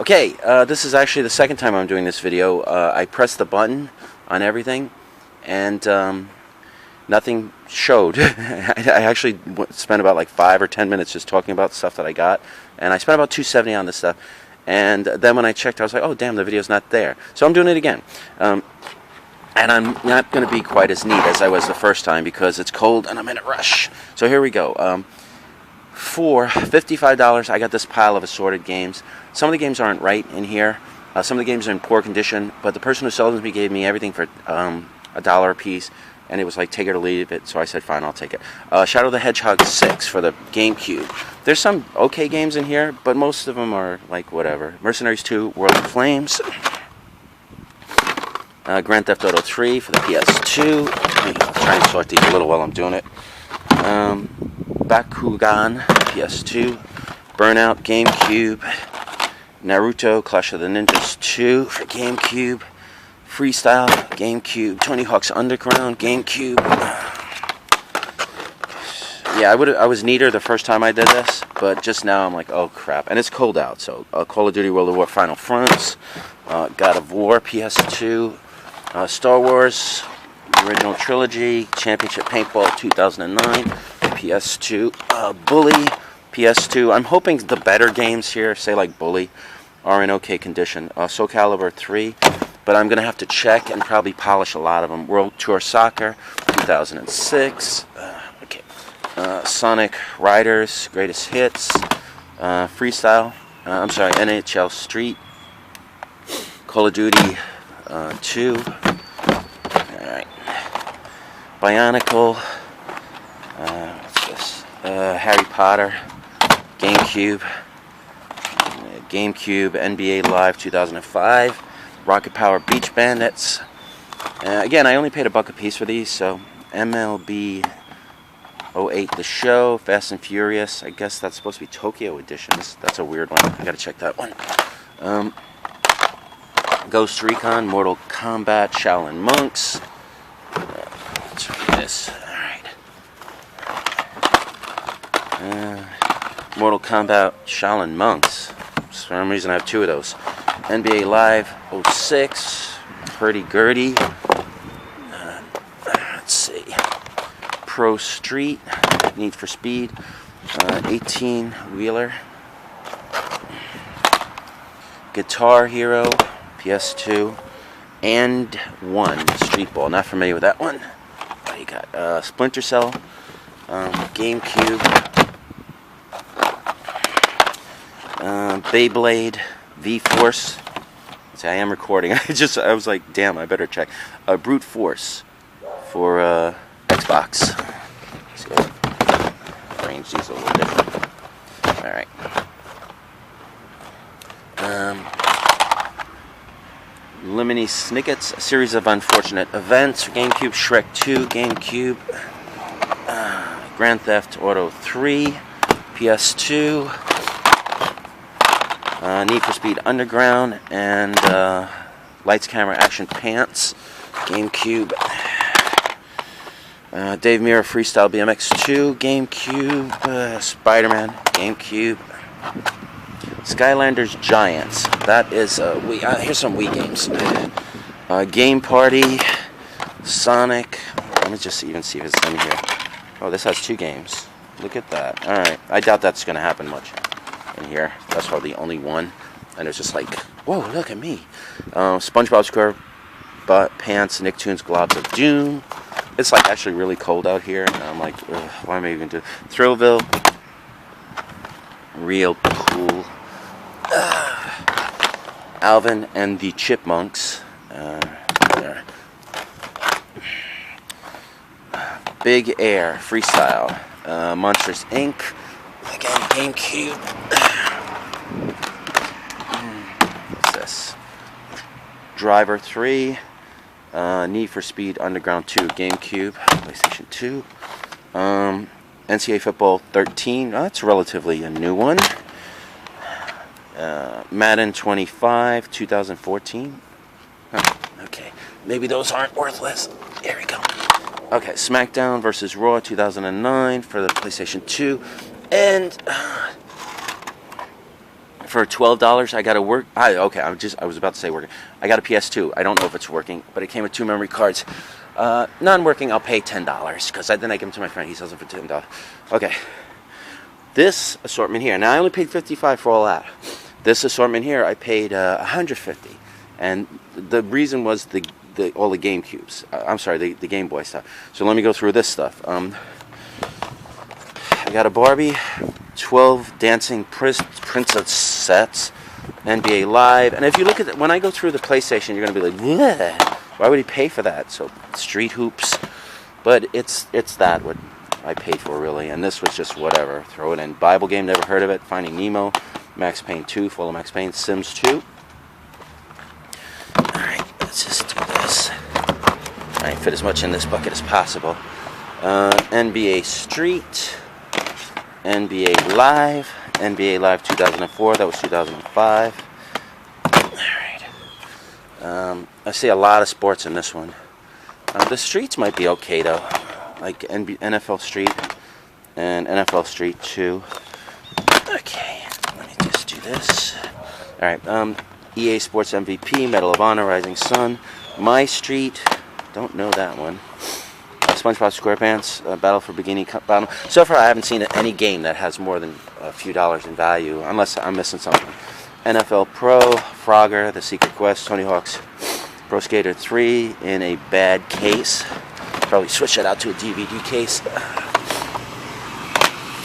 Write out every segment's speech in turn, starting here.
Okay, this is actually the second time I'm doing this video. I pressed the button on everything, and nothing showed. I actually spent about like 5 or 10 minutes just talking about stuff that I got, and I spent about $270 on this stuff. And then when I checked, I was like, oh damn, the video's not there. So I'm doing it again. And I'm not going to be quite as neat as I was the first time because it's cold and I'm in a rush. So here we go. For $55, I got this pile of assorted games. Some of the games aren't right in here. Some of the games are in poor condition, but the person who sold them to me gave me everything for $1 a piece, and it was like take it or leave it, so I said fine, I'll take it. Shadow the Hedgehog 6 for the GameCube. There's some okay games in here, but most of them are like whatever. Mercenaries 2, World of Flames. Grand Theft Auto 3 for the PS2. I'll try and sort these a little while I'm doing it. Bakugan, PS2. Burnout, GameCube. Naruto, Clash of the Ninjas 2 for GameCube. Freestyle, GameCube. Tony Hawk's Underground, GameCube. Yeah, I was neater the first time I did this, but just now I'm like, oh crap. And it's cold out, so Call of Duty World of War Final Fronts. God of War, PS2. Star Wars, the original trilogy, Championship Paintball 2009, PS2, Bully, PS2. I'm hoping the better games here, say like Bully, are in okay condition. Soul Calibur 3, but I'm going to have to check and probably polish a lot of them. World Tour Soccer 2006, okay. Sonic Riders, Greatest Hits, Freestyle, NHL Street, Call of Duty 2. Alright. Bionicle. What's this? Harry Potter. GameCube. GameCube NBA Live 2005. Rocket Power Beach Bandits. Again, I only paid $1 a piece for these, so MLB 08 The Show. Fast and Furious. I guess that's supposed to be Tokyo editions. That's a weird one. I gotta check that one. Ghost Recon, Mortal Kombat, Shaolin Monks. Let's read this. Alright. Mortal Kombat, Shaolin Monks. For some reason I have 2 of those. NBA Live 06. Hurdy-gurdy. Let's see. Pro Street. Need for Speed. 18-wheeler. Guitar Hero. PS2, and 1 Street Ball. Not familiar with that one. What do you got? Splinter Cell, GameCube, Beyblade, V-Force. See, I am recording. I was like, damn, I better check. Brute Force for Xbox. Let's see, arrange these a little different. All right. Lemony Snicket's A Series of Unfortunate Events for GameCube. Shrek 2, GameCube. Grand Theft Auto 3, PS2. Need for Speed Underground, and Lights, Camera, Action Pants, GameCube. Dave Mirra Freestyle BMX 2, GameCube. Spider-Man, GameCube. Skylanders Giants. That is here's some Wii games. Game Party, Sonic. Let me just even see if it's in here. Oh, this has 2 games. Look at that. All right, I doubt that's gonna happen much in here. That's probably the only one. And it's just like, whoa, look at me. SpongeBob SquarePants, Nicktoons Globs of Doom. It's like actually really cold out here, and I'm like, why am I even doing Thrillville? Real cool. Alvin and the Chipmunks. Big Air Freestyle. Monsters Inc. Again, GameCube. What's this? Driver 3. Need for Speed Underground 2. GameCube. PlayStation 2. NCAA Football 13. Oh, that's relatively a new one. Madden 25, 2014. Oh, okay, maybe those aren't worthless. Here we go. Okay, SmackDown versus Raw 2009 for the PlayStation 2. And for $12. I got a work. Okay, I was about to say working. I got a PS2. I don't know if it's working, but it came with 2 memory cards. Non-working, I'll pay $10 because then I give them to my friend. He sells them for $10. Okay, this assortment here. Now I only paid $55 for all that. This assortment here, I paid $150, and the reason was all the GameCubes. I'm sorry, the Game Boy stuff. So let me go through this stuff. I got a Barbie, 12 dancing princess sets, NBA Live, and if you look at it, when I go through the PlayStation, you're gonna be like, bleh, why would he pay for that? So Street Hoops, but it's that what I paid for really, and this was just whatever. Throw it in. Bible game, never heard of it. Finding Nemo, Max Payne 2, full of Max Payne, Sims 2. All right, let's just do this. Try and fit as much in this bucket as possible. NBA Street. NBA Live 2004, that was 2005. Alright. I see a lot of sports in this one. The streets might be okay though, like NFL Street and NFL Street 2. Okay, let me just do this. Alright, EA Sports MVP, Medal of Honor, Rising Sun, My Street, don't know that one. SpongeBob SquarePants, Battle for Bikini Bottom. So far, I haven't seen any game that has more than a few dollars in value, unless I'm missing something. NFL Pro, Frogger, The Secret Quest, Tony Hawk's Pro Skater 3 in a bad case. Probably switch that out to a DVD case.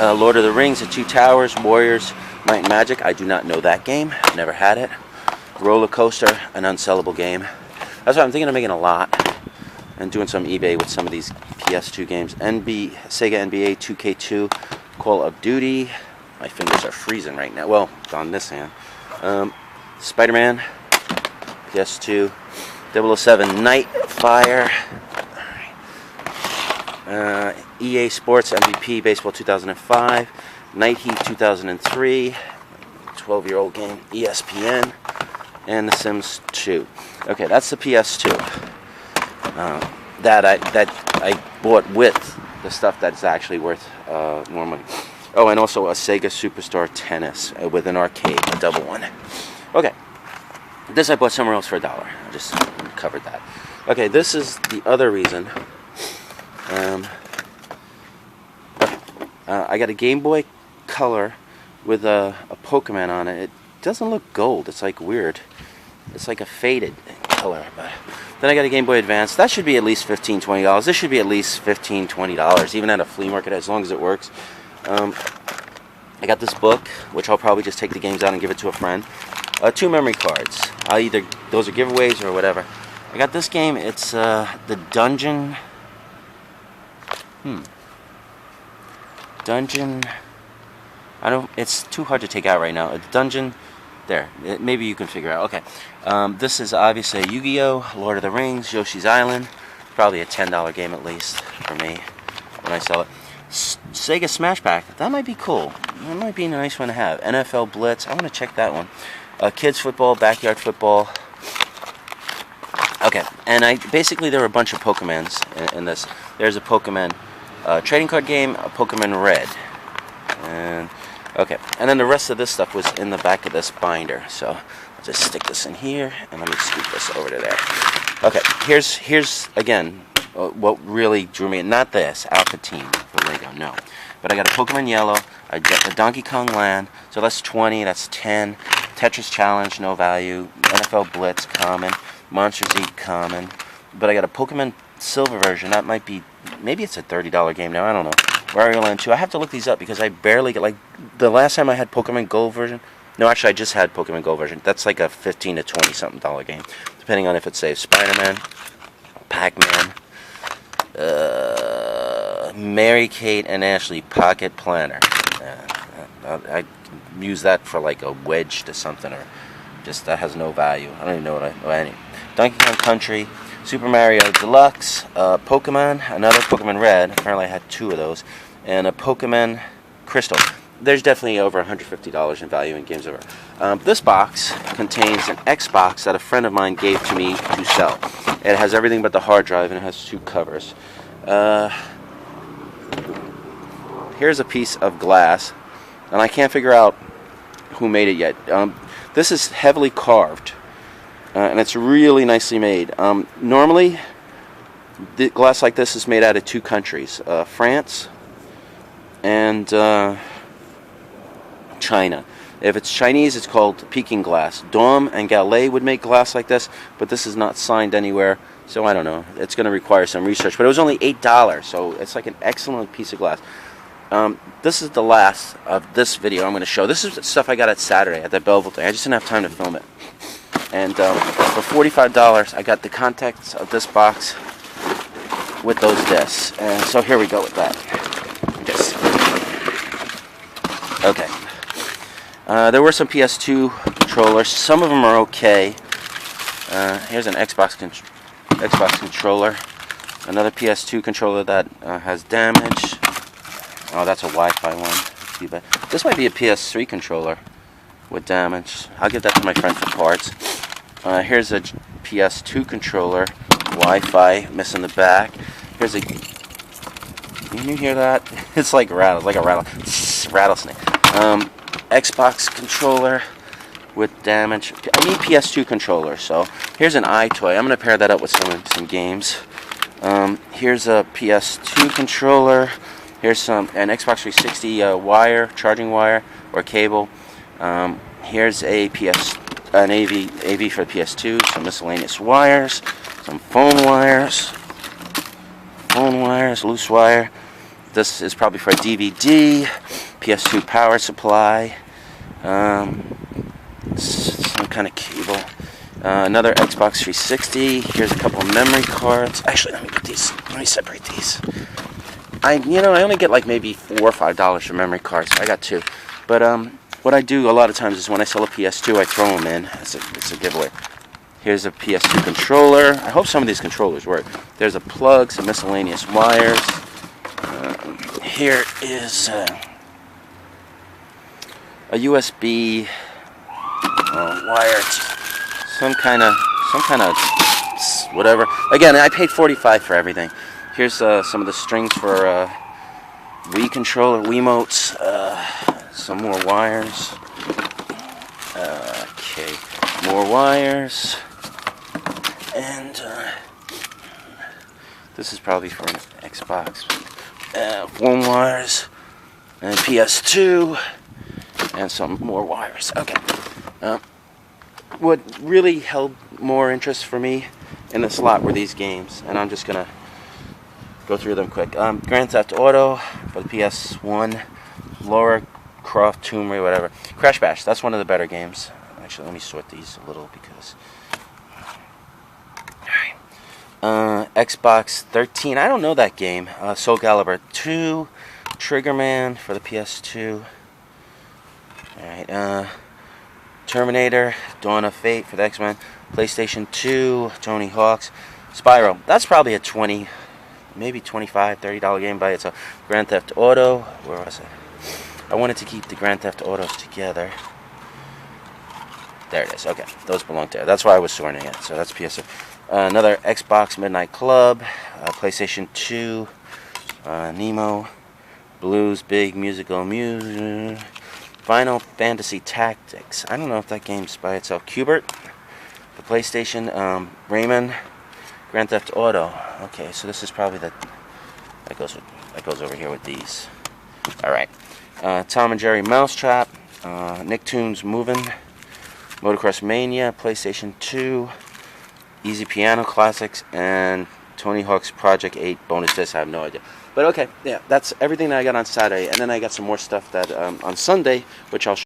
Lord of the Rings, The Two Towers, Warriors, Might and Magic. I do not know that game. Never had it. Roller Coaster, an unsellable game. That's why I'm thinking of making a lot. And doing some eBay with some of these PS2 games. Sega NBA 2K2, Call of Duty. My fingers are freezing right now. Well, it's on this hand. Spider-Man, PS2, 007 Nightfire. EA Sports MVP Baseball 2005, Night Heat 2003, 12-year-old game, ESPN, and The Sims 2. Okay, that's the PS2. That I bought with the stuff that's actually worth more money. Oh, and also a Sega Superstar Tennis with an arcade, a double one. Okay, this I bought somewhere else for $1. I just covered that. Okay, this is the other reason. I got a Game Boy Color with a Pokemon on it. It doesn't look gold. It's like weird. It's like a faded color, but then I got a Game Boy Advance. That should be at least $15, $20. This should be at least $15, $20, even at a flea market, as long as it works. I got this book, which I'll probably just take the games out and give it to a friend. 2 memory cards. Those are giveaways or whatever. I got this game. It's the Dungeon. Dungeon. It's too hard to take out right now. A Dungeon. There, maybe you can figure out. Okay, this is obviously a Yu-Gi-Oh!, Lord of the Rings, Yoshi's Island. Probably a $10 game at least for me when I sell it. Sega Smash Pack, that might be cool. That might be a nice one to have. NFL Blitz, I want to check that one. Kids football, backyard football. Okay, and basically there were a bunch of Pokemons in this. There's a Pokemon trading card game, a Pokemon Red, and okay, and then the rest of this stuff was in the back of this binder. So I'll just stick this in here, and let me scoop this over to there. Okay, here's again what really drew me in. Not this Alpha Team for Lego, no. But I got a Pokemon Yellow, a Donkey Kong Land, so that's 20, that's 10. Tetris Challenge, no value. NFL Blitz, common. Monsters Inc., common. But I got a Pokemon Silver version. That might be, maybe it's a $30 game now, I don't know. Wario Land 2. I have to look these up because I barely get, like, the last time I had Pokemon Gold version. No, actually, I just had Pokemon Gold version. That's like a $15 to $20 something game, depending on if it saves Spider-Man, Pac-Man, Mary Kate and Ashley Pocket Planner. I use that for like a wedge to something, or just that has no value. I don't even know what I need. Donkey Kong Country, Super Mario Deluxe, Pokemon, another Pokemon Red. Apparently I had 2 of those, and a Pokemon Crystal. There's definitely over $150 in value in games over. This box contains an Xbox that a friend of mine gave to me to sell. It has everything but the hard drive, and it has 2 covers. Here's a piece of glass, and I can't figure out who made it yet. This is heavily carved, and it's really nicely made. Normally, the glass like this is made out of two countries, France and China. If it's Chinese, it's called Peking glass. Daum and Gallet would make glass like this, but this is not signed anywhere, so I don't know. It's going to require some research, but it was only $8, so it's like an excellent piece of glass. This is the last of this video I'm going to show. This is stuff I got at Saturday at the Belleville thing. I just didn't have time to film it. And for $45, I got the contents of this box with those discs. And so here we go with that. Okay. There were some PS2 controllers. Some of them are okay. Here's an Xbox controller. Another PS2 controller that has damage. Oh, that's a Wi-Fi one. This might be a PS3 controller with damage. I'll give that to my friend for parts. Here's a PS2 controller. Wi-Fi, missing the back. Here's a... Can you hear that? It's like rattles, like a rattlesnake. Xbox controller with damage. I need PS2 controller, so here's an iToy. I'm going to pair that up with some games. Here's a PS2 controller. Here's an Xbox 360 wire, charging wire or cable. Here's an AV for PS2. Some miscellaneous wires, some phone wires, loose wire. This is probably for a DVD. PS2 power supply. Some kind of cable. Another Xbox 360. Here's a couple of memory cards. Actually, let me get these. Let me separate these. I only get like maybe $4 or $5 for memory cards. I got two. But what I do a lot of times is when I sell a PS2, I throw them in. It's a giveaway. Here's a PS2 controller. I hope some of these controllers work. There's a plug, some miscellaneous wires. Here is a USB wire. Some kind of whatever. Again, I paid $45 for everything. Here's some of the strings for Wii controller, Wiimotes. Some more wires. Okay, more wires. And this is probably for an Xbox. Phone wires. And PS2. And some more wires. Okay. What really held more interest for me in the slot were these games. And I'm just going to go through them quick. Grand Theft Auto for the PS1. Lara Croft, Tomb Raider, whatever. Crash Bash, that's one of the better games. Actually, let me sort these a little because... Alright. Xbox 13, I don't know that game. Soul Calibur 2. Triggerman for the PS2. Alright. Terminator, Dawn of Fate for the X-Men. PlayStation 2, Tony Hawk's. Spyro, that's probably a $20, maybe $25, $30 game by itself. Grand Theft Auto, where was it? I wanted to keep the Grand Theft Autos together. There it is. Okay, those belong there. That's why I was sorting it. So that's PS2. Another Xbox Midnight Club, PlayStation 2, Nemo, Blues, Big Musical Music, Final Fantasy Tactics. I don't know if that game's by itself. Qbert, the PlayStation, Rayman, Grand Theft Auto. Okay, so this is probably that goes over here with these. All right. Tom and Jerry Mousetrap, Nicktoons Movin', Motocross Mania, PlayStation 2, Easy Piano Classics, and Tony Hawk's Project 8 bonus disc. I have no idea. But okay, yeah, that's everything that I got on Saturday. And then I got some more stuff that on Sunday, which I'll show